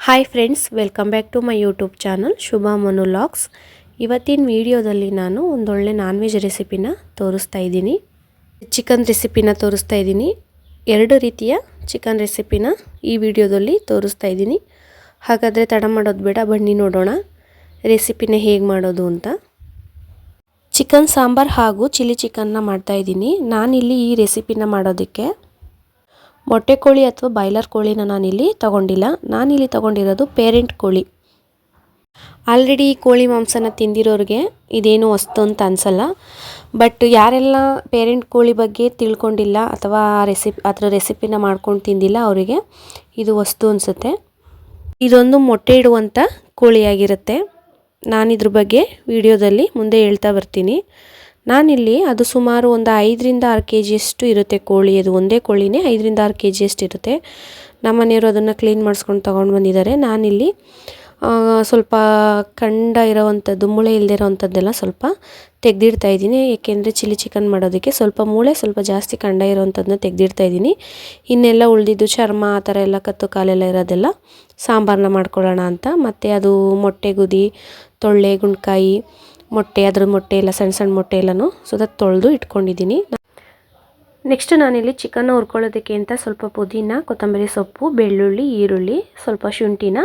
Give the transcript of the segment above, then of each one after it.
Hi friends, welcome back to my YouTube channel Shubha Manu vlogs. ಇವತ್ತಿನ ವಿಡಿಯೋದಲ್ಲಿ ನಾನು ಒಂದೊಳ್ಳೆ ನಾನ್ ವೆಜ್ ರೆಸಿಪಿನ ತೋರಿಸ್ತಾ ಇದ್ದೀನಿ. ಚಿಕನ್ ರೆಸಿಪಿನ ತೋರಿಸ್ತಾ ಇದ್ದೀನಿ. ಎರಡು ರೀತಿಯ ಚಿಕನ್ ರೆಸಿಪಿನ ಈ ವಿಡಿಯೋದಲ್ಲಿ ತೋರಿಸ್ತಾ ಇದ್ದೀನಿ. ಹಾಗಾದರೆ ತಡ ಮಾಡೋದು ಬೇಡ, ಬನ್ನಿ ನೋಡೋಣ ರೆಸಿಪಿನ ಹೇಗೆ ಮಾಡೋದು ಅಂತ. ಚಿಕನ್ ಸಾಂಬಾರ್ ಹಾಗೂ ಚಿಲ್ಲಿ ಚಿಕನ್ನ ಮಾಡ್ತಾ ಇದ್ದೀನಿ. ನಾನಿಲ್ಲಿ ಈ ರೆಸಿಪಿನ ಮಾಡೋದಕ್ಕೆ ಮೊಟ್ಟೆ ಕೋಳಿ ಅಥವಾ ಬಾಯ್ಲರ್ ಕೋಳಿನ ನಾನಿಲ್ಲಿ ತೊಗೊಂಡಿಲ್ಲ. ನಾನಿಲ್ಲಿ ತೊಗೊಂಡಿರೋದು ಪೇರೆಂಟ್ ಕೋಳಿ. ಆಲ್ರೆಡಿ ಈ ಕೋಳಿ ಮಾಂಸನ ತಿಂದಿರೋರಿಗೆ ಇದೇನು ಹೊಸ್ತು ಅಂತ ಅನಿಸಲ್ಲ. ಬಟ್ ಯಾರೆಲ್ಲ ಪೇರೆಂಟ್ ಕೋಳಿ ಬಗ್ಗೆ ತಿಳ್ಕೊಂಡಿಲ್ಲ ಅಥವಾ ಅದರ ರೆಸಿಪಿನ ಮಾಡ್ಕೊಂಡು ತಿಂದಿಲ್ಲ ಅವರಿಗೆ ಇದು ಹೊಸ್ತು ಅನಿಸುತ್ತೆ. ಇದೊಂದು ಮೊಟ್ಟೆ ಇಡುವಂಥ ಕೋಳಿಯಾಗಿರುತ್ತೆ. ನಾನಿದ್ರ ಬಗ್ಗೆ ವಿಡಿಯೋದಲ್ಲಿ ಮುಂದೆ ಹೇಳ್ತಾ ಬರ್ತೀನಿ. ನಾನಿಲ್ಲಿ ಅದು ಸುಮಾರು ಒಂದು 5-6 kg ಅಷ್ಟು ಇರುತ್ತೆ ಕೋಳಿ. ಅದು ಒಂದೇ ಕೋಳಿನೇ 5-6 kg ಅಷ್ಟು ಇರುತ್ತೆ. ನಮ್ಮ ಮನೆಯವರು ಅದನ್ನು ಕ್ಲೀನ್ ಮಾಡಿಸ್ಕೊಂಡು ತೊಗೊಂಡು ಬಂದಿದ್ದಾರೆ. ನಾನಿಲ್ಲಿ ಸ್ವಲ್ಪ ಕಂಡ ಇರೋವಂಥದ್ದು, ಮೂಳೆ ಇಲ್ಲದೆ ಇರೋವಂಥದ್ದೆಲ್ಲ ಸ್ವಲ್ಪ ತೆಗೆದಿಡ್ತಾ ಇದ್ದೀನಿ. ಏಕೆಂದರೆ ಚಿಲ್ಲಿ ಚಿಕನ್ ಮಾಡೋದಕ್ಕೆ ಸ್ವಲ್ಪ ಮೂಳೆ ಸ್ವಲ್ಪ ಜಾಸ್ತಿ ಕಂಡ ಇರೋವಂಥದ್ದನ್ನ ತೆಗೆದಿಡ್ತಾ ಇದ್ದೀನಿ. ಇನ್ನೆಲ್ಲ ಉಳಿದಿದ್ದು ಚರ್ಮ ಆ ಥರ ಎಲ್ಲ ಕತ್ತು ಕಾಲೆಲ್ಲ ಇರೋದೆಲ್ಲ ಸಾಂಬಾರನ್ನ ಮಾಡ್ಕೊಳ್ಳೋಣ ಅಂತ. ಮತ್ತು ಅದು ಮೊಟ್ಟೆ ಗುದಿ, ತೊಳ್ಳೆ, ಗುಂಡ್ಕಾಯಿ, ಮೊಟ್ಟೆ, ಅದ್ರ ಮೊಟ್ಟೆ ಎಲ್ಲ ಸಣ್ಣ ಸಣ್ಣ ಮೊಟ್ಟೆ ಎಲ್ಲನೂ ತೊಳೆದು ಇಟ್ಕೊಂಡಿದ್ದೀನಿ. ನೆಕ್ಸ್ಟ್ ನಾನಿಲ್ಲಿ ಚಿಕನ್ನ ಹುರ್ಕೊಳ್ಳೋದಕ್ಕೆ ಅಂತ ಸ್ವಲ್ಪ ಪುದೀನ, ಕೊತ್ತಂಬರಿ ಸೊಪ್ಪು, ಬೆಳ್ಳುಳ್ಳಿ, ಈರುಳ್ಳಿ, ಸ್ವಲ್ಪ ಶುಂಠಿನ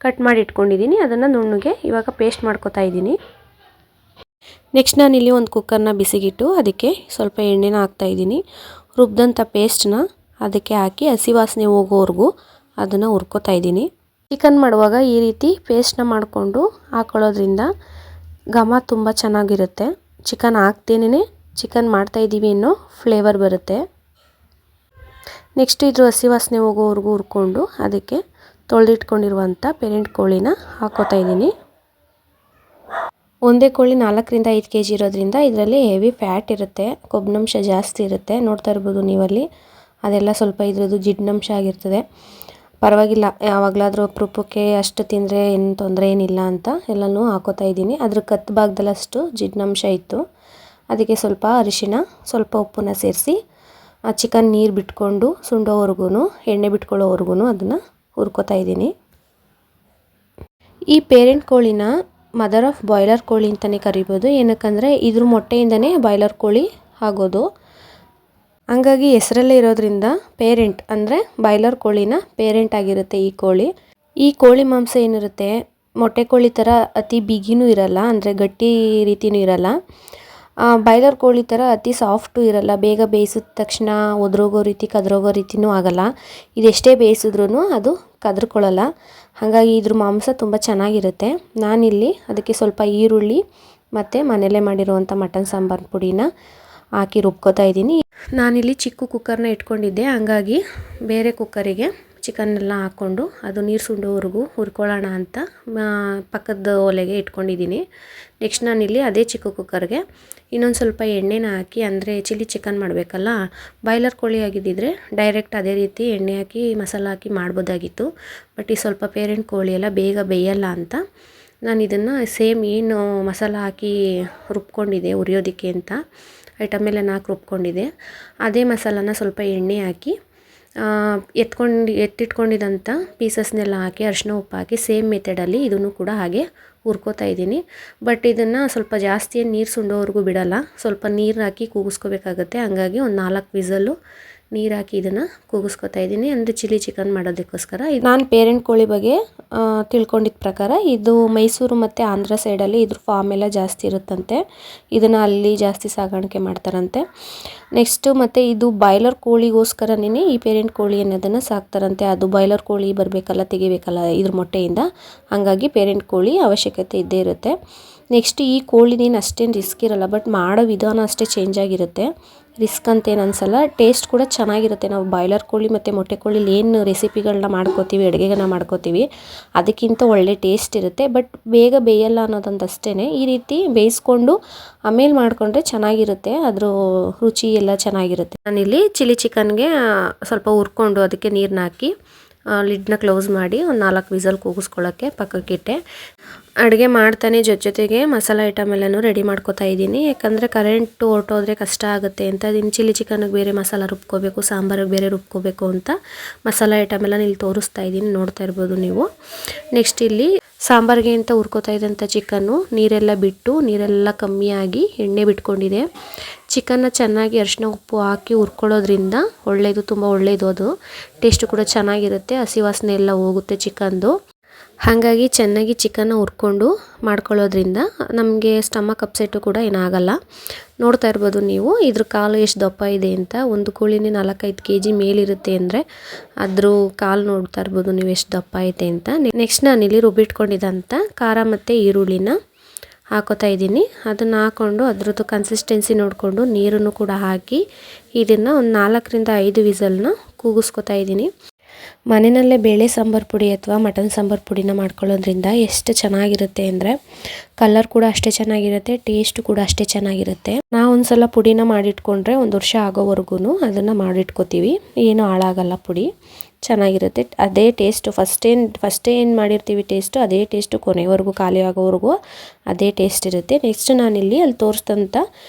ಕಟ್ ಮಾಡಿ ಇಟ್ಕೊಂಡಿದ್ದೀನಿ. ಅದನ್ನು ನುಣ್ಣಗೆ ಇವಾಗ ಪೇಸ್ಟ್ ಮಾಡ್ಕೊತಾ ಇದ್ದೀನಿ. ನೆಕ್ಸ್ಟ್ ನಾನಿಲ್ಲಿ ಒಂದು ಕುಕ್ಕರ್ನ ಬಿಸಿಗಿಟ್ಟು ಅದಕ್ಕೆ ಸ್ವಲ್ಪ ಎಣ್ಣೆನ ಹಾಕ್ತಾಯಿದ್ದೀನಿ. ರುಬ್ಬಿದಂಥ ಪೇಸ್ಟನ್ನ ಅದಕ್ಕೆ ಹಾಕಿ ಹಸಿ ವಾಸನೆ ಹೋಗೋವರೆಗೂ ಅದನ್ನು ಹುರ್ಕೋತಾ ಇದ್ದೀನಿ. ಚಿಕನ್ ಮಾಡುವಾಗ ಈ ರೀತಿ ಪೇಸ್ಟನ್ನ ಮಾಡಿಕೊಂಡು ಹಾಕೊಳ್ಳೋದ್ರಿಂದ ಘಮ ತುಂಬ ಚೆನ್ನಾಗಿರುತ್ತೆ. ಚಿಕನ್ ಹಾಕ್ತೇನೆ ಚಿಕನ್ ಮಾಡ್ತಾಯಿದ್ದೀವಿ ಅನ್ನೋ ಫ್ಲೇವರ್ ಬರುತ್ತೆ. ನೆಕ್ಸ್ಟ್ ಇದ್ರ ಹಸಿ ವಾಸನೆ ಹೋಗೋವರೆಗೂ ಹುರ್ಕೊಂಡು ಅದಕ್ಕೆ ತೊಳೆದಿಟ್ಕೊಂಡಿರುವಂಥ ಪೇರೆಂಟ್ ಕೋಳಿನ ಹಾಕೋತಾ ಇದ್ದೀನಿ. ಒಂದೇ ಕೋಳಿ 4-5 kg ಇರೋದ್ರಿಂದ ಇದರಲ್ಲಿ ಹೆವಿ ಫ್ಯಾಟ್ ಇರುತ್ತೆ, ಕೊಬ್ಬಿನಂಶ ಜಾಸ್ತಿ ಇರುತ್ತೆ. ನೋಡ್ತಾ ಇರ್ಬೋದು ನೀವಲ್ಲಿ ಅದೆಲ್ಲ ಸ್ವಲ್ಪ ಇದ್ರದ್ದು ಜಿಡ್ನಂಶ ಆಗಿರ್ತದೆ. ಪರವಾಗಿಲ್ಲ, ಯಾವಾಗಲಾದರೂ ಅಪರೂಪಕ್ಕೆ ಅಷ್ಟು ತಿಂದರೆ ಏನು ತೊಂದರೆ ಏನಿಲ್ಲ ಅಂತ ಎಲ್ಲನೂ ಹಾಕೋತಾ ಇದ್ದೀನಿ. ಅದ್ರ ಕತ್ತು ಭಾಗದಲ್ಲಷ್ಟು ಜಿಡ್ನಂಶ ಇತ್ತು. ಅದಕ್ಕೆ ಸ್ವಲ್ಪ ಅರಿಶಿಣ, ಸ್ವಲ್ಪ ಉಪ್ಪನ್ನ ಸೇರಿಸಿ ಆ ಚಿಕನ್ ನೀರು ಬಿಟ್ಕೊಂಡು ಸುಂಡೋವರೆಗೂ, ಎಣ್ಣೆ ಬಿಟ್ಕೊಳ್ಳೋವರೆಗೂ ಅದನ್ನು ಹುರ್ಕೋತಾ ಇದ್ದೀನಿ. ಈ ಪೇರೆಂಟ್ ಕೋಳಿನ ಮದರ್ ಆಫ್ ಬಾಯ್ಲರ್ ಕೋಳಿ ಅಂತಲೇ ಕರಿಬೋದು. ಏನಕ್ಕಂದರೆ ಇದ್ರ ಮೊಟ್ಟೆಯಿಂದನೇ ಬಾಯ್ಲರ್ ಕೋಳಿ ಆಗೋದು. ಹಂಗಾಗಿ ಹೆಸರಲ್ಲೇ ಇರೋದ್ರಿಂದ ಪೇರೆಂಟ್ ಅಂದರೆ ಬಾಯ್ಲರ್ ಕೋಳಿನ ಪೇರೆಂಟ್ ಆಗಿರುತ್ತೆ ಈ ಕೋಳಿ. ಈ ಕೋಳಿ ಮಾಂಸ ಏನಿರುತ್ತೆ ಮೊಟ್ಟೆ ಕೋಳಿ ಥರ ಅತಿ ಬಿಗಿನೂ ಇರಲ್ಲ, ಅಂದರೆ ಗಟ್ಟಿ ರೀತಿಯೂ ಇರಲ್ಲ. ಬಾಯ್ಲರ್ ಕೋಳಿ ಥರ ಅತಿ ಸಾಫ್ಟು ಇರಲ್ಲ. ಬೇಗ ಬೇಯಿಸಿದ ತಕ್ಷಣ ಒದ್ರೋಗೋ ರೀತಿ, ಕದ್ರೋಗೋ ರೀತಿಯೂ ಆಗಲ್ಲ. ಇದೆಷ್ಟೇ ಬೇಯಿಸಿದ್ರೂ ಅದು ಕದ್ರಕೊಳ್ಳಲ್ಲ. ಹಾಗಾಗಿ ಇದ್ರ ಮಾಂಸ ತುಂಬ ಚೆನ್ನಾಗಿರುತ್ತೆ. ನಾನಿಲ್ಲಿ ಅದಕ್ಕೆ ಸ್ವಲ್ಪ ಈರುಳ್ಳಿ ಮತ್ತು ಮನೆಯಲ್ಲೇ ಮಾಡಿರುವಂಥ ಮಟನ್ ಸಾಂಬಾರು ಪುಡಿನ ಹಾಕಿ ರುಬ್ಕೋತಾ ಇದ್ದೀನಿ. ನಾನಿಲ್ಲಿ ಚಿಕ್ಕ ಕುಕ್ಕರ್ನ ಇಟ್ಕೊಂಡಿದ್ದೆ, ಹಂಗಾಗಿ ಬೇರೆ ಕುಕ್ಕರಿಗೆ ಚಿಕನ್ನೆಲ್ಲ ಹಾಕ್ಕೊಂಡು ಅದು ನೀರು ಸುಂಡೋವರೆಗೂ ಹುರ್ಕೊಳ್ಳೋಣ ಅಂತ ಪಕ್ಕದ ಒಲೆಗೆ ಇಟ್ಕೊಂಡಿದ್ದೀನಿ. ನೆಕ್ಸ್ಟ್ ನಾನಿಲ್ಲಿ ಅದೇ ಚಿಕ್ಕ ಕುಕ್ಕರ್ಗೆ ಇನ್ನೊಂದು ಸ್ವಲ್ಪ ಎಣ್ಣೆನ ಹಾಕಿ, ಅಂದರೆ ಚಿಲ್ಲಿ ಚಿಕನ್ ಮಾಡಬೇಕಲ್ಲ, ಬಾಯ್ಲರ್ ಕೋಳಿ ಆಗಿದ್ದಿದ್ರೆ ಡೈರೆಕ್ಟ್ ಅದೇ ರೀತಿ ಎಣ್ಣೆ ಹಾಕಿ ಮಸಾಲ ಹಾಕಿ ಮಾಡ್ಬೋದಾಗಿತ್ತು. ಬಟ್ ಈ ಸ್ವಲ್ಪ ಪೇರೆಂಟ್ ಕೋಳಿ ಎಲ್ಲ ಬೇಗ ಬೇಯಲ್ಲ ಅಂತ ನಾನು ಇದನ್ನು ಸೇಮ್ ಏನು ಮಸಾಲ ಹಾಕಿ ರುಬ್ಕೊಂಡಿದ್ದೆ ಉರಿಯೋದಕ್ಕೆ ಅಂತ ಐಟಮ್ ಎಲ್ಲ ನಾಲ್ಕು ರುಬ್ಕೊಂಡಿದ್ದೆ, ಅದೇ ಮಸಾಲಾನ ಸ್ವಲ್ಪ ಎಣ್ಣೆ ಹಾಕಿ ಎತ್ತಿಟ್ಕೊಂಡಿದ್ದಂಥ ಪೀಸಸ್ನೆಲ್ಲ ಹಾಕಿ ಅರಿಶಿನ ಉಪ್ಪು ಹಾಕಿ ಸೇಮ್ ಮೆಥಡಲ್ಲಿ ಇದನ್ನು ಕೂಡ ಹಾಗೆ ಹುರ್ಕೋತಾ ಇದ್ದೀನಿ. ಬಟ್ ಇದನ್ನು ಸ್ವಲ್ಪ ಜಾಸ್ತಿ ನೀರು ಸುಂಡೋವರೆಗೂ ಬಿಡಲ್ಲ, ಸ್ವಲ್ಪ ನೀರು ಹಾಕಿ ಕೂಗಿಸ್ಕೋಬೇಕಾಗತ್ತೆ. ಹಂಗಾಗಿ ಒಂದು 4 ವಿಸಲ್ಲು ನೀರು ಹಾಕಿ ಇದನ್ನು ಕೂಗಿಸ್ಕೊತಾ ಇದ್ದೀನಿ, ಅಂದರೆ ಚಿಲ್ಲಿ ಚಿಕನ್ ಮಾಡೋದಕ್ಕೋಸ್ಕರ. ನಾನು ಪೇರೆಂಟ್ ಕೋಳಿ ಬಗ್ಗೆ ತಿಳ್ಕೊಂಡಿದ್ದ ಪ್ರಕಾರ ಇದು ಮೈಸೂರು ಮತ್ತು ಆಂಧ್ರ ಸೈಡಲ್ಲಿ ಇದ್ರ ಫಾರ್ಮ್ ಎಲ್ಲ ಜಾಸ್ತಿ ಇರುತ್ತಂತೆ. ಇದನ್ನು ಅಲ್ಲಿ ಜಾಸ್ತಿ ಸಾಗಾಣಿಕೆ ಮಾಡ್ತಾರಂತೆ. ನೆಕ್ಸ್ಟು ಮತ್ತು ಇದು ಬಾಯ್ಲರ್ ಕೋಳಿಗೋಸ್ಕರನೇ ಈ ಪೇರೆಂಟ್ ಕೋಳಿ ಅನ್ನೋದನ್ನು ಸಾಕ್ತಾರಂತೆ. ಅದು ಬಾಯ್ಲರ್ ಕೋಳಿ ಬರಬೇಕಲ್ಲ, ತೆಗಿಬೇಕಲ್ಲ ಇದ್ರ ಮೊಟ್ಟೆಯಿಂದ, ಹಾಗಾಗಿ ಪೇರೆಂಟ್ ಕೋಳಿ ಅವಶ್ಯಕತೆ ಇದ್ದೇ ಇರುತ್ತೆ. ನೆಕ್ಸ್ಟ್ ಈ ಕೋಳಿನೇನು ಅಷ್ಟೇನು ರಿಸ್ಕ್ ಇರಲ್ಲ, ಬಟ್ ಮಾಡೋ ವಿಧಾನ ಅಷ್ಟೇ ಚೇಂಜ್ ಆಗಿರುತ್ತೆ. ರಿಸ್ಕ್ ಅಂತೇನು ಅನಿಸಲ್ಲ, ಟೇಸ್ಟ್ ಕೂಡ ಚೆನ್ನಾಗಿರುತ್ತೆ. ನಾವು ಬಾಯ್ಲರ್ ಕೋಳಿ ಮತ್ತು ಮೊಟ್ಟೆ ಕೋಳಿಲಿ ಏನು ರೆಸಿಪಿಗಳನ್ನ ಮಾಡ್ಕೋತೀವಿ, ಅಡುಗೆಗಳನ್ನ ಮಾಡ್ಕೋತೀವಿ, ಅದಕ್ಕಿಂತ ಒಳ್ಳೆ ಟೇಸ್ಟ್ ಇರುತ್ತೆ. ಬಟ್ ಬೇಗ ಬೇಯಲ್ಲ ಅನ್ನೋದಂತ ಅಷ್ಟೇ. ಈ ರೀತಿ ಬೇಯಿಸ್ಕೊಂಡು ಆಮೇಲೆ ಮಾಡಿಕೊಂಡ್ರೆ ಚೆನ್ನಾಗಿರುತ್ತೆ, ಅದ್ರ ರುಚಿ ಎಲ್ಲ ಚೆನ್ನಾಗಿರುತ್ತೆ. ನಾನಿಲ್ಲಿ ಚಿಲ್ಲಿ ಚಿಕನ್ಗೆ ಸ್ವಲ್ಪ ಹುರ್ಕೊಂಡು ಅದಕ್ಕೆ ನೀರನ್ನ ಹಾಕಿ ಲಿಡ್ನ ಕ್ಲೋಸ್ ಮಾಡಿ ಒಂದು 4 ವಿಸಲ್ ಕೂಗಿಸ್ಕೊಳ್ಳೋಕ್ಕೆ ಪಕ್ಕಕ್ಕಿಟ್ಟೆ. ಅಡುಗೆ ಮಾಡ್ತಾನೆ ಜೊತೆಗೆ ಮಸಾಲ ಐಟಮ್ ಎಲ್ಲನೂ ರೆಡಿ ಮಾಡ್ಕೊತಾ ಇದ್ದೀನಿ. ಯಾಕಂದರೆ ಕರೆಂಟು ಹೊರಟೋದ್ರೆ ಕಷ್ಟ ಆಗುತ್ತೆ ಅಂತ ಇನ್ನು ಚಿಲ್ಲಿ ಚಿಕನ್ಗೆ ಬೇರೆ ಮಸಾಲ ರುಬ್ಕೋಬೇಕು, ಸಾಂಬಾರಿಗೆ ಬೇರೆ ರುಬ್ಕೋಬೇಕು ಅಂತ ಮಸಾಲ ಐಟಮ್ ಎಲ್ಲ ಇಲ್ಲಿ ತೋರಿಸ್ತಾ ಇದ್ದೀನಿ, ನೋಡ್ತಾ ಇರ್ಬೋದು ನೀವು. ನೆಕ್ಸ್ಟ್ ಇಲ್ಲಿ ಸಾಂಬಾರಿಗೆ ಅಂತ ಹುರ್ಕೋತಾ ಇದ್ದಂಥ ಚಿಕನ್ನು ನೀರೆಲ್ಲ ಬಿಟ್ಟು ನೀರೆಲ್ಲ ಕಮ್ಮಿಯಾಗಿ ಎಣ್ಣೆ ಬಿಟ್ಕೊಂಡಿದೆ. ಚಿಕನ್ನ ಚೆನ್ನಾಗಿ ಅರಿಶಿನ ಉಪ್ಪು ಹಾಕಿ ಹುರ್ಕೊಳ್ಳೋದ್ರಿಂದ ಒಳ್ಳೆಯದು, ತುಂಬ ಒಳ್ಳೆಯದು. ಅದು ಟೇಸ್ಟು ಕೂಡ ಚೆನ್ನಾಗಿರುತ್ತೆ, ಹಸಿ ವಾಸನೆ ಎಲ್ಲ ಹೋಗುತ್ತೆ ಚಿಕನ್ದು. ಹಾಗಾಗಿ ಚೆನ್ನಾಗಿ ಚಿಕನ್ನ ಹುರ್ಕೊಂಡು ಮಾಡ್ಕೊಳ್ಳೋದ್ರಿಂದ ನಮಗೆ ಸ್ಟಮಕ್ ಅಪ್ಸೆಟ್ಟು ಕೂಡ ಏನಾಗಲ್ಲ. ನೋಡ್ತಾ ಇರ್ಬೋದು ನೀವು ಇದ್ರ ಕಾಲು ಎಷ್ಟು ದಪ್ಪ ಇದೆ ಅಂತ. ಒಂದು ಕೋಳಿನೇ 4-5 kg ಮೇಲಿರುತ್ತೆ ಅಂದರೆ ಅದ್ರ ಕಾಲು ನೋಡ್ತಾ ಇರ್ಬೋದು ನೀವು ಎಷ್ಟು ದಪ್ಪ ಐತೆ ಅಂತ. ನೆಕ್ಸ್ಟ್ ನಾನಿಲ್ಲಿ ರುಬ್ಬಿಟ್ಕೊಂಡಿದ್ದಂಥ ಖಾರ ಮತ್ತು ಈರುಳ್ಳಿನ ಹಾಕೋತಾ ಇದ್ದೀನಿ. ಅದನ್ನು ಹಾಕ್ಕೊಂಡು ಅದ್ರದ್ದು ಕನ್ಸಿಸ್ಟೆನ್ಸಿ ನೋಡಿಕೊಂಡು ನೀರನ್ನು ಕೂಡ ಹಾಕಿ ಇದನ್ನು ಒಂದು 4-5 ವಿಸಲ್ನ ಕೂಗಿಸ್ಕೊತಾ ಇದ್ದೀನಿ. ಮನೆಯಲ್ಲೇ ಬೇಳೆ ಸಾಂಬಾರು ಪುಡಿ ಅಥವಾ ಮಟನ್ ಸಾಂಬಾರು ಪುಡಿನ ಮಾಡ್ಕೊಳ್ಳೋದ್ರಿಂದ ಎಷ್ಟು ಚೆನ್ನಾಗಿರುತ್ತೆ ಅಂದರೆ ಕಲರ್ ಕೂಡ ಅಷ್ಟೇ ಚೆನ್ನಾಗಿರುತ್ತೆ, ಟೇಸ್ಟ್ ಕೂಡ ಅಷ್ಟೇ ಚೆನ್ನಾಗಿರುತ್ತೆ. ನಾವು ಒಂದ್ಸಲ ಪುಡಿನ ಮಾಡಿಟ್ಕೊಂಡ್ರೆ 1 ವರ್ಷ ಆಗೋವರೆಗೂ ಅದನ್ನು ಮಾಡಿಟ್ಕೋತೀವಿ, ಏನೂ ಹಾಳಾಗಲ್ಲ, ಪುಡಿ ಚೆನ್ನಾಗಿರುತ್ತೆ. ಅದೇ ಟೇಸ್ಟು ಫಸ್ಟೇ ಏನು ಮಾಡಿರ್ತೀವಿ ಟೇಸ್ಟು ಅದೇ ಟೇಸ್ಟು ಕೊನೆವರೆಗೂ ಖಾಲಿ ಆಗೋವರೆಗೂ ಅದೇ ಟೇಸ್ಟ್ ಇರುತ್ತೆ. ನೆಕ್ಸ್ಟ್ ನಾನಿಲ್ಲಿ ಅಲ್ಲಿ ತೋರಿಸಿದಂಥ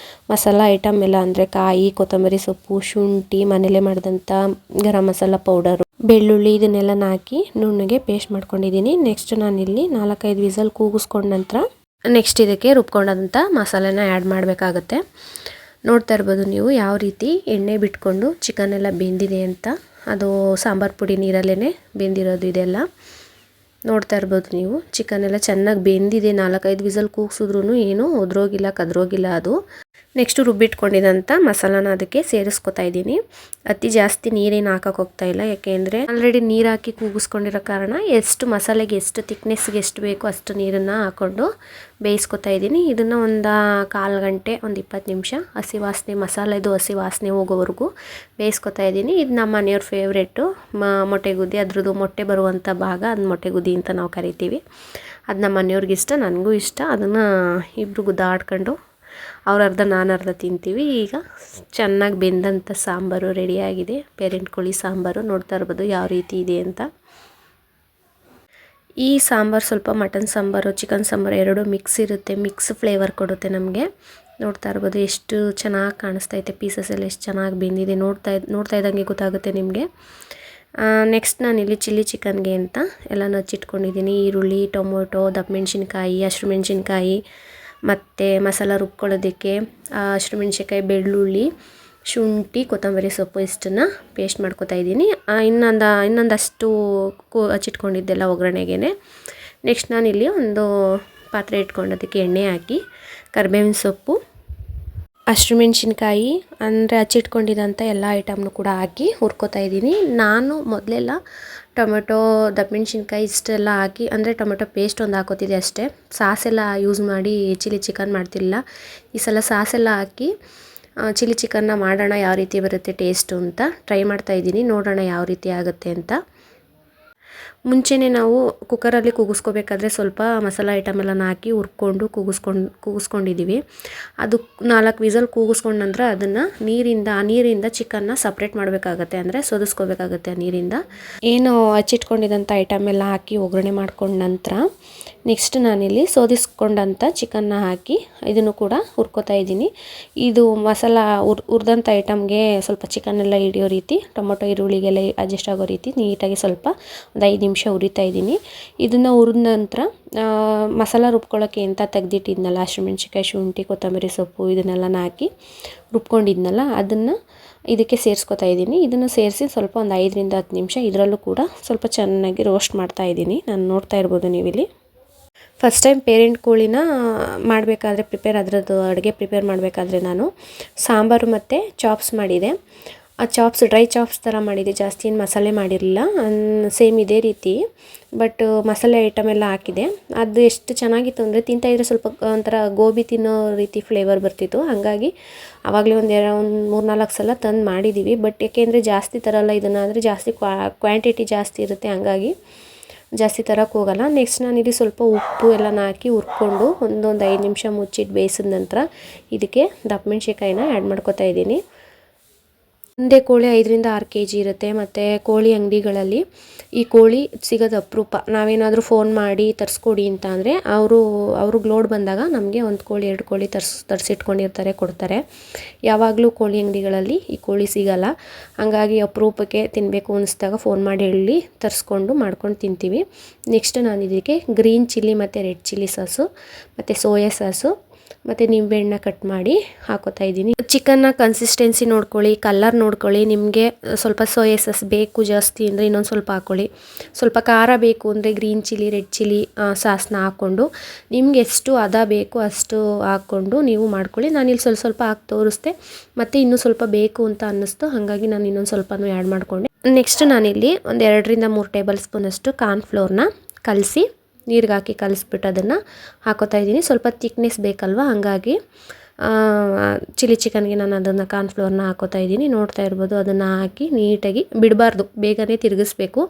ಮಸಾಲ ಐಟಮ್ ಎಲ್ಲ ಅಂದರೆ ಕಾಯಿ, ಕೊತ್ತಂಬರಿ ಸೊಪ್ಪು, ಶುಂಠಿ, ಮನೇಲೆ ಮಾಡಿದಂಥ ಗರಂ ಮಸಾಲ ಪೌಡರು, ಬೆಳ್ಳುಳ್ಳಿ ಇದನ್ನೆಲ್ಲ ಹಾಕಿ ನುಣ್ಣಗೆ ಪೇಸ್ಟ್ ಮಾಡ್ಕೊಂಡಿದ್ದೀನಿ. ನೆಕ್ಸ್ಟ್ ನಾನಿಲ್ಲಿ 4-5 ವಿಸಲ್ ಕೂಗಿಸ್ಕೊಂಡ ನಂತರ ನೆಕ್ಸ್ಟ್ ಇದಕ್ಕೆ ರುಬ್ಕೊಂಡಂಥ ಮಸಾಲೆನ ಆ್ಯಡ್ ಮಾಡಬೇಕಾಗತ್ತೆ. ನೋಡ್ತಾ ಇರ್ಬೋದು ನೀವು ಯಾವ ರೀತಿ ಎಣ್ಣೆ ಬಿಟ್ಕೊಂಡು ಚಿಕನ್ ಎಲ್ಲ ಬೆಂದಿದೆ ಅಂತ. ಅದು ಸಾಂಬಾರು ಪುಡಿ ನೀರಲ್ಲೇ ಬೆಂದಿರೋದು ಇದೆಲ್ಲ. ನೋಡ್ತಾ ಇರ್ಬೋದು ನೀವು ಚಿಕನ್ ಎಲ್ಲ ಚೆನ್ನಾಗಿ ಬೆಂದಿದೆ. 4-5 ವಿಸಲ್ ಕೂಗಿಸಿದ್ರೂ ಏನೂ ಒದ್ರೋಗಿಲ್ಲ, ಕದ್ರೋಗಿಲ್ಲ ಅದು. ನೆಕ್ಸ್ಟು ರುಬ್ಬಿಟ್ಕೊಂಡಿದ್ದಂಥ ಮಸಾಲಾನ ಅದಕ್ಕೆ ಸೇರಿಸ್ಕೊತಾ ಇದ್ದೀನಿ. ಅತಿ ಜಾಸ್ತಿ ನೀರೇನು ಹಾಕೋಕೆ ಹೋಗ್ತಾ ಇಲ್ಲ, ಯಾಕೆಂದರೆ ಆಲ್ರೆಡಿ ನೀರು ಹಾಕಿ ಕೂಗಿಸ್ಕೊಂಡಿರೋ ಕಾರಣ ಎಷ್ಟು ಮಸಾಲೆಗೆ ಎಷ್ಟು ತಿಕ್ನೆಸ್ಗೆ ಎಷ್ಟು ಬೇಕೋ ಅಷ್ಟು ನೀರನ್ನು ಹಾಕ್ಕೊಂಡು ಬೇಯಿಸ್ಕೊತಾ ಇದ್ದೀನಿ. ಇದನ್ನು ಒಂದು 1/4 ಗಂಟೆ, ಒಂದು 20 ನಿಮಿಷ ಹಸಿ ವಾಸನೆ, ಮಸಾಲೆದು ಹಸಿ ವಾಸನೆ ಹೋಗೋವರೆಗೂ ಬೇಯಿಸ್ಕೊತಾ ಇದ್ದೀನಿ. ಇದು ನಮ್ಮ ಮನೆಯವ್ರ ಫೇವ್ರೇಟು ಮೊಟ್ಟೆಗುದ್ದಿ. ಅದ್ರದ್ದು ಮೊಟ್ಟೆ ಬರುವಂಥ ಭಾಗ ಅದು ಮೊಟ್ಟೆಗುದ್ದಿ ಅಂತ ನಾವು ಕರಿತೀವಿ. ಅದು ನಮ್ಮ ಮನೆಯವ್ರಿಗೆ ಇಷ್ಟ, ನನಗೂ ಇಷ್ಟ. ಅದನ್ನು ಇಬ್ಬರು ಗುದ್ದಾಡ್ಕೊಂಡು ಅವ್ರು ಅರ್ಧ ನಾನು ಅರ್ಧ ತಿಂತೀವಿ. ಈಗ ಚೆನ್ನಾಗಿ ಬೆಂದಂಥ ಸಾಂಬಾರು ರೆಡಿಯಾಗಿದೆ, ಪೇರೆಂಟ್ ಕೋಳಿ ಸಾಂಬಾರು. ನೋಡ್ತಾ ಇರ್ಬೋದು ಯಾವ ರೀತಿ ಇದೆ ಅಂತ. ಈ ಸಾಂಬಾರು ಸ್ವಲ್ಪ ಮಟನ್ ಸಾಂಬಾರು, ಚಿಕನ್ ಸಾಂಬಾರು ಎರಡೂ ಮಿಕ್ಸ್ ಇರುತ್ತೆ, ಮಿಕ್ಸ್ ಫ್ಲೇವರ್ ಕೊಡುತ್ತೆ ನಮಗೆ. ನೋಡ್ತಾ ಇರ್ಬೋದು ಎಷ್ಟು ಚೆನ್ನಾಗಿ ಕಾಣಿಸ್ತೈತೆ, ಪೀಸಸ್ ಎಲ್ಲ ಎಷ್ಟು ಚೆನ್ನಾಗಿ ಬೆಂದಿದೆ. ನೋಡ್ತಾ ಇದ್ದಂಗೆ ಗೊತ್ತಾಗುತ್ತೆ ನಿಮಗೆ. ನೆಕ್ಸ್ಟ್ ನಾನಿಲ್ಲಿ ಚಿಲ್ಲಿ ಚಿಕನ್ಗೆ ಅಂತ ಎಲ್ಲ ಹಚ್ಚಿಟ್ಕೊಂಡಿದ್ದೀನಿ. ಈರುಳ್ಳಿ, ಟೊಮೊಟೊ, ದಪ್ಪಮೆಣ್ಸಿನ್ಕಾಯಿ, ಹಸಿರು ಮೆಣಸಿನ್ಕಾಯಿ ಮತ್ತು ಮಸಾಲ ರುಬ್ಕೊಳ್ಳೋದಕ್ಕೆ ಹಸಿರು ಮೆಣಸಿನ್ಕಾಯಿ, ಬೆಳ್ಳುಳ್ಳಿ, ಶುಂಠಿ, ಕೊತ್ತಂಬರಿ ಸೊಪ್ಪು ಇಷ್ಟನ್ನು ಪೇಸ್ಟ್ ಮಾಡ್ಕೊತಾ ಇದ್ದೀನಿ. ಇನ್ನೊಂದಷ್ಟು ಹಚ್ಚಿಟ್ಕೊಂಡಿದ್ದೆಲ್ಲ ಒಗ್ಗರಣೆಗೆ. ನೆಕ್ಸ್ಟ್ ನಾನಿಲ್ಲಿ ಒಂದು ಪಾತ್ರೆ ಇಟ್ಕೊಂಡು ಅದಕ್ಕೆ ಎಣ್ಣೆ ಹಾಕಿ ಕರಿಬೇವಿನ ಸೊಪ್ಪು, ಹಸಿರು ಮೆಣಸಿನ್ಕಾಯಿ ಅಂದರೆ ಹಚ್ಚಿಟ್ಕೊಂಡಿದ್ದಂಥ ಎಲ್ಲ ಐಟಮ್ನು ಕೂಡ ಹಾಕಿ ಹುರ್ಕೋತಾ ಇದ್ದೀನಿ. ನಾನು ಮೊದಲೆಲ್ಲ ಟೊಮೆಟೊ, ದಪ್ಪಮೆಣ್ಸಿನ್ಕಾಯಿ ಇಷ್ಟೆಲ್ಲ ಹಾಕಿ, ಅಂದರೆ ಟೊಮೆಟೊ ಪೇಸ್ಟ್ ಒಂದು ಹಾಕೋತಿದ್ದೆ ಅಷ್ಟೇ. ಸಾಸೆಲ್ಲ ಯೂಸ್ ಮಾಡಿ ಚಿಲ್ಲಿ ಚಿಕನ್ ಮಾಡ್ತಿಲ್ಲ. ಈ ಸಲ ಸಾಸೆಲ್ಲ ಹಾಕಿ ಚಿಲ್ಲಿ ಚಿಕನ್ನ ಮಾಡೋಣ, ಯಾವ ರೀತಿ ಬರುತ್ತೆ ಟೇಸ್ಟು ಅಂತ ಟ್ರೈ ಮಾಡ್ತಾಯಿದ್ದೀನಿ. ನೋಡೋಣ ಯಾವ ರೀತಿ ಆಗುತ್ತೆ ಅಂತ. ಮುಂಚೆನೇ ನಾವು ಕುಕ್ಕರಲ್ಲಿ ಕೂಗಿಸ್ಕೋಬೇಕಾದ್ರೆ ಸ್ವಲ್ಪ ಮಸಾಲ ಐಟಮ್ ಎಲ್ಲ ಹಾಕಿ ಹುರ್ಕೊಂಡು ಕೂಗಿಸ್ಕೊಂಡಿದ್ದೀವಿ. ಅದು 4 ವಿಸಲ್ ಕೂಗಿಸ್ಕೊಂಡ ನಂತರ ಅದನ್ನು ನೀರಿಂದ ಚಿಕನ್ನ ಸಪ್ರೇಟ್ ಮಾಡಬೇಕಾಗತ್ತೆ, ಅಂದರೆ ಸೋದಿಸ್ಕೋಬೇಕಾಗತ್ತೆ ಆ ನೀರಿಂದ. ಏನು ಹಚ್ಚಿಟ್ಕೊಂಡಿದ್ದಂಥ ಐಟಮ್ ಎಲ್ಲ ಹಾಕಿ ಒಗ್ಗರಣೆ ಮಾಡ್ಕೊಂಡ ನಂತರ ನೆಕ್ಸ್ಟ್ ನಾನಿಲ್ಲಿ ಸೋದಿಸ್ಕೊಂಡಂಥ ಚಿಕನ್ನ ಹಾಕಿ ಇದನ್ನು ಕೂಡ ಹುರ್ಕೋತಾ ಇದ್ದೀನಿ. ಇದು ಮಸಾಲ ಹುರಿದಂಥ ಐಟಮ್ಗೆ ಸ್ವಲ್ಪ ಚಿಕನ್ನೆಲ್ಲ ಹಿಡಿಯೋ ರೀತಿ, ಟೊಮೊಟೊ ಈರುಳ್ಳಿಗೆಲ್ಲ ಅಡ್ಜಸ್ಟ್ ಆಗೋ ರೀತಿ ನೀಟಾಗಿ ಸ್ವಲ್ಪ ಒಂದು 5 ನಿಮಿಷ ಹುರಿತಾ ಇದ್ದೀನಿ. ಇದನ್ನು ಹುರಿದ ನಂತರ ಮಸಾಲ ರುಬ್ಕೊಳ್ಳೋಕ್ಕೆ ಅಂತ ತೆಗ್ದಿಟ್ಟಿದ್ನಲ್ಲ ಹಸಿರು ಮೆಣಸಿನ್ಕಾಯಿ, ಶುಂಠಿ, ಕೊತ್ತಂಬರಿ ಸೊಪ್ಪು ಇದನ್ನೆಲ್ಲ ಹಾಕಿ ರುಬ್ಕೊಂಡಿದ್ನಲ್ಲ ಅದನ್ನು ಇದಕ್ಕೆ ಸೇರಿಸ್ಕೊತಾ ಇದ್ದೀನಿ. ಇದನ್ನು ಸೇರಿಸಿ ಸ್ವಲ್ಪ ಒಂದು 5-10 ನಿಮಿಷ ಇದರಲ್ಲೂ ಕೂಡ ಸ್ವಲ್ಪ ಚೆನ್ನಾಗಿ ರೋಸ್ಟ್ ಮಾಡ್ತಾ ಇದ್ದೀನಿ. ನಾನು ನೋಡ್ತಾ ಇರ್ಬೋದು ನೀವಿಲ್ಲಿ. ಫಸ್ಟ್ ಟೈಮ್ ಪೇರೆಂಟ್ ಕೋಳಿನ ಮಾಡಬೇಕಾದ್ರೆ ಅದರದ್ದು ಅಡುಗೆ ಪ್ರಿಪೇರ್ ಮಾಡಬೇಕಾದ್ರೆ ನಾನು ಸಾಂಬಾರು ಮತ್ತು ಚಾಪ್ಸ್ ಮಾಡಿದೆ. ಆ ಚಾಪ್ಸ್ ಡ್ರೈ ಚಾಪ್ಸ್ ಥರ ಮಾಡಿದೆ, ಜಾಸ್ತಿ ಏನು ಮಸಾಲೆ ಮಾಡಿರಲಿಲ್ಲ. ಸೇಮ್ ಇದೇ ರೀತಿ, ಬಟ್ ಮಸಾಲೆ ಐಟಮ್ ಎಲ್ಲ ಹಾಕಿದೆ. ಅದು ಎಷ್ಟು ಚೆನ್ನಾಗಿತ್ತು ಅಂದರೆ ತಿಂತಾಯಿದ್ರೆ ಸ್ವಲ್ಪ ಒಂಥರ ಗೋಬಿ ತಿನ್ನೋ ರೀತಿ ಫ್ಲೇವರ್ ಬರ್ತಿತ್ತು. ಹಾಗಾಗಿ ಆವಾಗಲೇ ಒಂದು 3-4 ಸಲ ತಂದು ಮಾಡಿದ್ದೀವಿ. ಬಟ್ ಏಕೆಂದರೆ ಜಾಸ್ತಿ ತರಲ್ಲ ಇದನ್ನು, ಅಂದರೆ ಜಾಸ್ತಿ ಕ್ವಾಂಟಿಟಿ ಜಾಸ್ತಿ ಇರುತ್ತೆ, ಹಾಗಾಗಿ ಜಾಸ್ತಿ ತರಕ್ಕೆ ಹೋಗಲ್ಲ. ನೆಕ್ಸ್ಟ್ ನಾನಿಲ್ಲಿ ಸ್ವಲ್ಪ ಉಪ್ಪು ಎಲ್ಲ ಹಾಕಿ ಹುರ್ಕೊಂಡು ಒಂದು 5 ನಿಮಿಷ ಮುಚ್ಚಿಟ್ಟು ಬೇಯಿಸಿದ ನಂತರ ಇದಕ್ಕೆ ದಪ್ಪಮೆಣ್ಸಿನ್ಕಾಯಿನ ಆ್ಯಡ್ ಮಾಡ್ಕೊತಾ ಇದ್ದೀನಿ. ಒಂದೇ ಕೋಳಿ 5ರಿಂದ 6 kg ಇರುತ್ತೆ. ಮತ್ತು ಕೋಳಿ ಅಂಗಡಿಗಳಲ್ಲಿ ಈ ಕೋಳಿ ಸಿಗೋದು ಅಪರೂಪ. ನಾವೇನಾದರೂ ಫೋನ್ ಮಾಡಿ ತರಿಸ್ಕೊಡಿ ಅಂತ ಅಂದರೆ ಅವ್ರಿಗೆ ಲೋಡ್ ಬಂದಾಗ ನಮಗೆ 1 ಕೋಳಿ 2 ಕೋಳಿ ತರಿಸಿಟ್ಕೊಂಡಿರ್ತಾರೆ, ಕೊಡ್ತಾರೆ. ಯಾವಾಗಲೂ ಕೋಳಿ ಅಂಗಡಿಗಳಲ್ಲಿ ಈ ಕೋಳಿ ಸಿಗಲ್ಲ. ಹಾಗಾಗಿ ಅಪರೂಪಕ್ಕೆ ತಿನ್ನಬೇಕು ಅನಿಸ್ದಾಗ ಫೋನ್ ಮಾಡಿ ಹೇಳಿ ತರಿಸ್ಕೊಂಡು ಮಾಡ್ಕೊಂಡು ತಿಂತೀವಿ. ನೆಕ್ಸ್ಟ್ ನಾನು ಇದಕ್ಕೆ ಗ್ರೀನ್ ಚಿಲ್ಲಿ ಮತ್ತು ರೆಡ್ ಚಿಲ್ಲಿ ಸಾಸು ಮತ್ತು ಸೋಯಾ ಸಾಸು ಮತ್ತು ನಿಂಬೆಹಣ್ಣು ಕಟ್ ಮಾಡಿ ಹಾಕೋತಾ ಇದ್ದೀನಿ. ಚಿಕನ್ನ ಕನ್ಸಿಸ್ಟೆನ್ಸಿ ನೋಡ್ಕೊಳ್ಳಿ, ಕಲರ್ ನೋಡ್ಕೊಳ್ಳಿ. ನಿಮಗೆ ಸ್ವಲ್ಪ ಸೋಯಾ ಸಾಸ್ ಬೇಕು ಜಾಸ್ತಿ ಅಂದರೆ ಇನ್ನೊಂದು ಸ್ವಲ್ಪ ಹಾಕ್ಕೊಳ್ಳಿ. ಸ್ವಲ್ಪ ಖಾರ ಬೇಕು ಅಂದರೆ ಗ್ರೀನ್ ಚಿಲ್ಲಿ ರೆಡ್ ಚಿಲ್ಲಿ ಸಾಸನ್ನ ಹಾಕ್ಕೊಂಡು ನಿಮ್ಗೆ ಎಷ್ಟು ಹದ ಬೇಕು ಅಷ್ಟು ಹಾಕ್ಕೊಂಡು ನೀವು ಮಾಡ್ಕೊಳ್ಳಿ. ನಾನಿಲ್ಲಿ ಸ್ವಲ್ಪ ಹಾಕಿ ತೋರಿಸ್ದೆ, ಮತ್ತು ಇನ್ನೂ ಸ್ವಲ್ಪ ಬೇಕು ಅಂತ ಅನ್ನಿಸ್ತು, ಹಾಗಾಗಿ ನಾನು ಇನ್ನೊಂದು ಸ್ವಲ್ಪನೂ ಆ್ಯಡ್ ಮಾಡಿಕೊಂಡೆ. ನೆಕ್ಸ್ಟ್ ನಾನಿಲ್ಲಿ ಒಂದು 2ರಿಂದ 3 ಟೇಬಲ್ ಸ್ಪೂನಷ್ಟು ಕಾರ್ನ್ಫ್ಲೋರ್ನ ಕಲಸಿ ನೀರಿಗೆ ಹಾಕಿ ಕಲಿಸ್ಬಿಟ್ಟು ಅದನ್ನು ಹಾಕೋತಾ ಇದ್ದೀನಿ. ಸ್ವಲ್ಪ ತಿಕ್ನೆಸ್ ಬೇಕಲ್ವ, ಹಾಗಾಗಿ ಚಿಲ್ಲಿ ಚಿಕನ್ಗೆ ನಾನು ಅದನ್ನು ಕಾರ್ನ್ಫ್ಲೋರ್ನ ಹಾಕೋತಾ ಇದ್ದೀನಿ. ನೋಡ್ತಾ ಇರ್ಬೋದು, ಅದನ್ನು ಹಾಕಿ ನೀಟಾಗಿ ಬಿಡಬಾರ್ದು, ಬೇಗನೆ ತಿರುಗಿಸ್ಬೇಕು.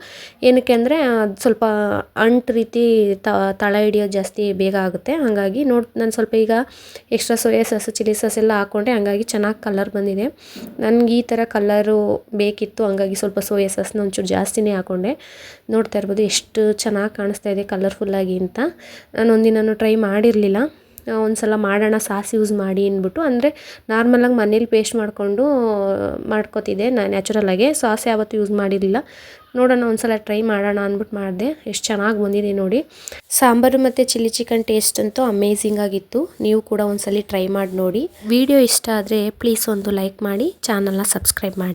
ಏನಕ್ಕೆ ಅಂದರೆ ಸ್ವಲ್ಪ ಅಂಟು ರೀತಿ ತಳ ಹಿಡಿಯೋದು ಜಾಸ್ತಿ ಬೇಗ ಆಗುತ್ತೆ. ಹಾಗಾಗಿ ನಾನು ಸ್ವಲ್ಪ ಈಗ extra soya sauce chilli sauce ಎಲ್ಲ ಹಾಕ್ಕೊಂಡೆ, ಹಾಗಾಗಿ ಚೆನ್ನಾಗಿ ಕಲರ್ ಬಂದಿದೆ. ನನಗೆ ಈ ಥರ ಕಲರು ಬೇಕಿತ್ತು, ಹಾಗಾಗಿ ಸ್ವಲ್ಪ ಸೋಯಾ ಸಾಸ್ನ ಒಂಚೂರು ಜಾಸ್ತಿನೇ ಹಾಕ್ಕೊಂಡೆ. ನೋಡ್ತಾ ಇರ್ಬೋದು ಎಷ್ಟು ಚೆನ್ನಾಗಿ ಕಾಣಿಸ್ತಾ ಇದೆ ಕಲರ್ಫುಲ್ಲಾಗಿ ಅಂತ. ನಾನು ಒಂದಿನೂ ಟ್ರೈ ಮಾಡಿರಲಿಲ್ಲ, ಒಂದು ಸಲ ಮಾಡೋಣ ಸಾಸ್ ಯೂಸ್ ಮಾಡಿ ಅಂದ್ಬಿಟ್ಟು. ಅಂದರೆ ನಾರ್ಮಲಾಗಿ ಮನೇಲಿ ಪೇಸ್ಟ್ ಮಾಡ್ಕೊತಿದ್ದೆ ನ್ಯಾಚುರಲಾಗೆ, ಸಾಸ್ ಯಾವತ್ತೂ ಯೂಸ್ ಮಾಡಿರಲಿಲ್ಲ. ನೋಡೋಣ ಒಂದು ಸಲ ಟ್ರೈ ಮಾಡೋಣ ಅಂದ್ಬಿಟ್ಟು ಮಾಡಿದೆ. ಎಷ್ಟು ಚೆನ್ನಾಗಿ ಬಂದಿದೆ ನೋಡಿ. ಸಾಂಬಾರು ಮತ್ತು ಚಿಲ್ಲಿ ಚಿಕನ್ ಟೇಸ್ಟ್ ಅಂತೂ ಅಮೇಝಿಂಗ್ ಆಗಿತ್ತು. ನೀವು ಕೂಡ ಒಂದ್ಸಲ ಟ್ರೈ ಮಾಡಿ ನೋಡಿ. ವಿಡಿಯೋ ಇಷ್ಟ ಆದರೆ ಪ್ಲೀಸ್ ಒಂದು ಲೈಕ್ ಮಾಡಿ, ಚಾನಲ್ನ ಸಬ್ಸ್ಕ್ರೈಬ್ ಮಾಡಿ.